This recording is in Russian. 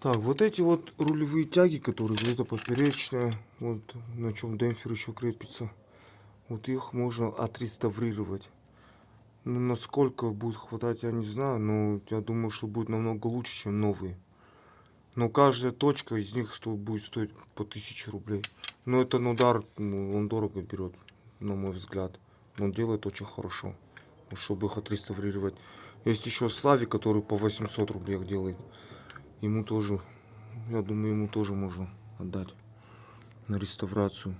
Так, вот эти вот рулевые тяги, которые вот это поперечная, вот на чем демпфер еще крепится, вот их можно отреставрировать. Ну, насколько будет хватать, я не знаю, но я думаю, что будет намного лучше, чем новые. Но каждая точка из них будет стоить по 1000 рублей. Но это Нодар, он дорого берет, на мой взгляд. Он делает очень хорошо, чтобы их отреставрировать. Есть еще Славик, который по 800 рублей делает. Ему тоже, я думаю, ему тоже можно отдать на реставрацию.